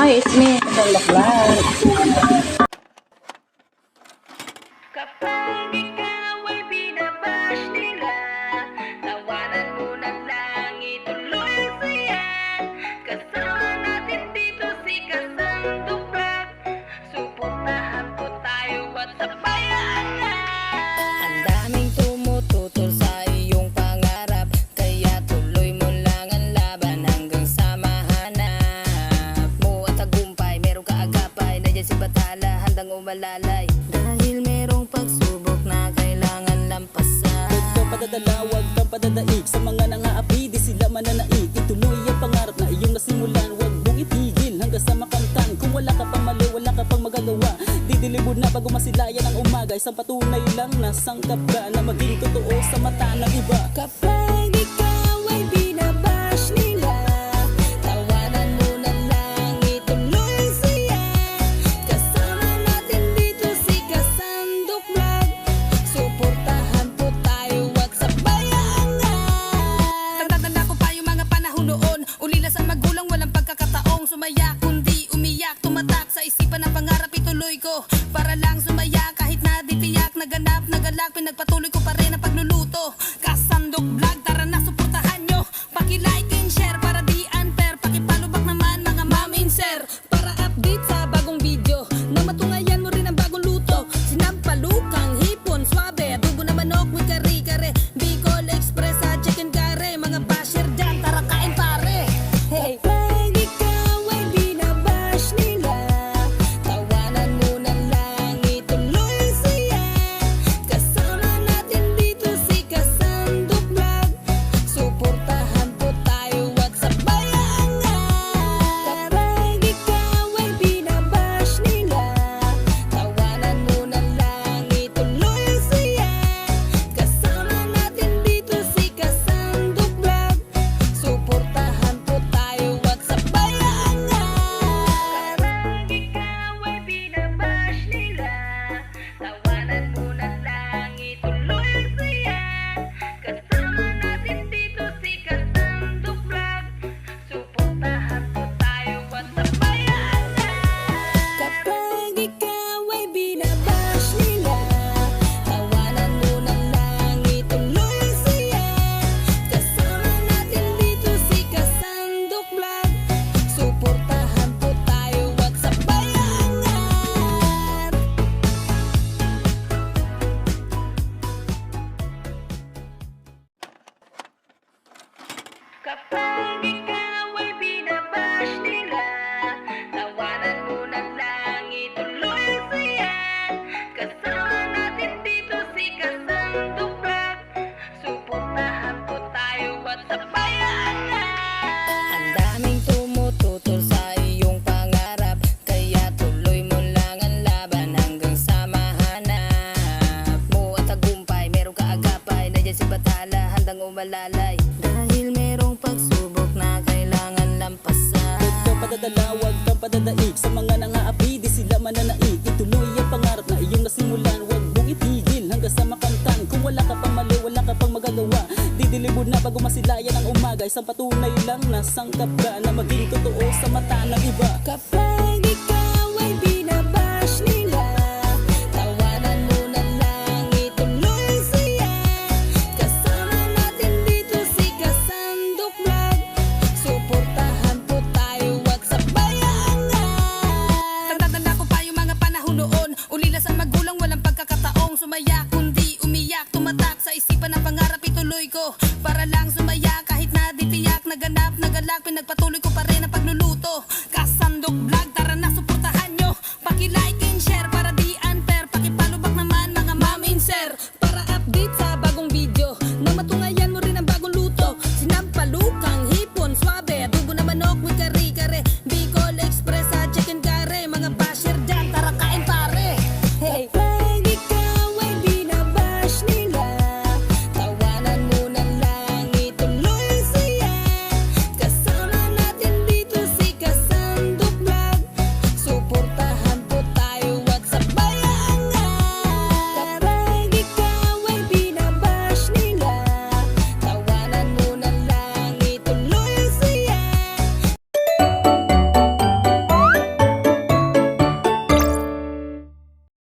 Hi, it's me, Bakla. Kapag ikaw ay binabash nila, tawanan mo na lang, ituloy ang saya. Kasama natin dito si Kasandok Vlog. Suportahan po tayo at sabayan na. Ang daming tumututol sa iyong pangarap, kaya tuloy mo lang ang laban hanggang sa mahanap mo at tagumpay. Merong kaagapay, nandiyan si Bathala, handang umalalay. Dahil merong pagsubok na kailangan lampasan. Huwag kang padadala, huwag kang padadaig sa mga nangaapi, di sila mananaig. Ituloy ang pangarap na iyong nasimulan, huwag mong itigil hanggang sa makamtan. Kung wala ka pang mali, wala ka pang magagawa, didilibod na bago masilayan ang umaga. Isang patunay lang na sangkap ka na maging totoo sa mata ng iba. Kapag ikaw ay binabash nila, tawanan mo na lang, ituloy ang saya. Kasama natin dito si Kasandok Vlog. Suportahan po tayo at sabayan na. Tanda-tanda ko pa yung mga panahon noon, ulila sa magulang, walang pagkakataong sumaya, kundi umiyak, tumatak sa isipan ng pangarap, ituloy ko para lang sumaya. Kahit na di tiyak, naganap, nagalak, pinagpatuloy ko pa rin ang pagluluto. Kasandok Vlog, tara na, suportahan nyo. Paki-like and share para di unfair. Paki-follow back naman mga mamin sir, para update sa bagong video, na matungayan mo rin ang bagong luto. Sinampalukang, hipon, swabe, adobo na manok with kare-kare, Bicol Express at chicken curry. Mga basher dyan, tara kain pare. Hey. Kapag ikaw ay binabash nila, tawanan mo na lang, ituloy ang saya. Kasama natin dito si Kasandok Vlog. Suportahan po tayo at sabayan na. Kapag ikaw ay binabash nila, tawanan mo na lang, ituloy ang saya. Kasama natin dito si Kasandok Vlog. Suportahan po tayo at sabayan na. Kapag ikaw ay binabash nila, tawanan mo na lang, ituloy ang saya. Kasama natin dito si Kasandok Vlog. Suportahan po tayo at sabayan na. Kapag ikaw ay binabash nila, tawanan mo na lang, ituloy ang saya. Kasama natin dito si Kasandok Vlog. Suportahan po tayo at sabayan na. Kapag ikaw ay binabash nila, tawanan mo na lang, ituloy ang saya. Kasama natin dito si Kasandok Vlog. Suportahan po tayo at sabayan na. Ang daming tumututol sa iyong pangarap, kaya tuloy mo lang ang laban hanggang sa mahanap mo at tagumpay. Merong kaagapay, nandiyan si Bathala, handang umalalay. Dahil merong pagsubok na kailangan lampasan. Huwag kang padadala, huwag kang padadaig sa mga nangaapi, di sila mananaig. Ituloy ang pangarap na iyong nasimulan, huwag mong itigil hanggang sa makamtan. Kung wala ka pang mali, wala ka pang magagawa, didilibod na bago masilayan ang umaga. Isang patunay lang na sangkap ka na maging totoo sa mata ng iba. Kapag ikaw ay binabash nila, tawanan mo na lang, ituloy ang saya. Kasama natin dito si Kasandok Vlog. Suportahan po tayo at sabayan na. Tanda-tanda ko pa yung mga panahon noon, ulila sa magulang, walang pagkakataong sumaya, kundi umiyak, tumatak sa isipan ng pangarap, ituloy ko para lang sumaya. Kahit na di tiyak, naganap, nagalak, pinagpatuloy ko pa rin ang pagluluto.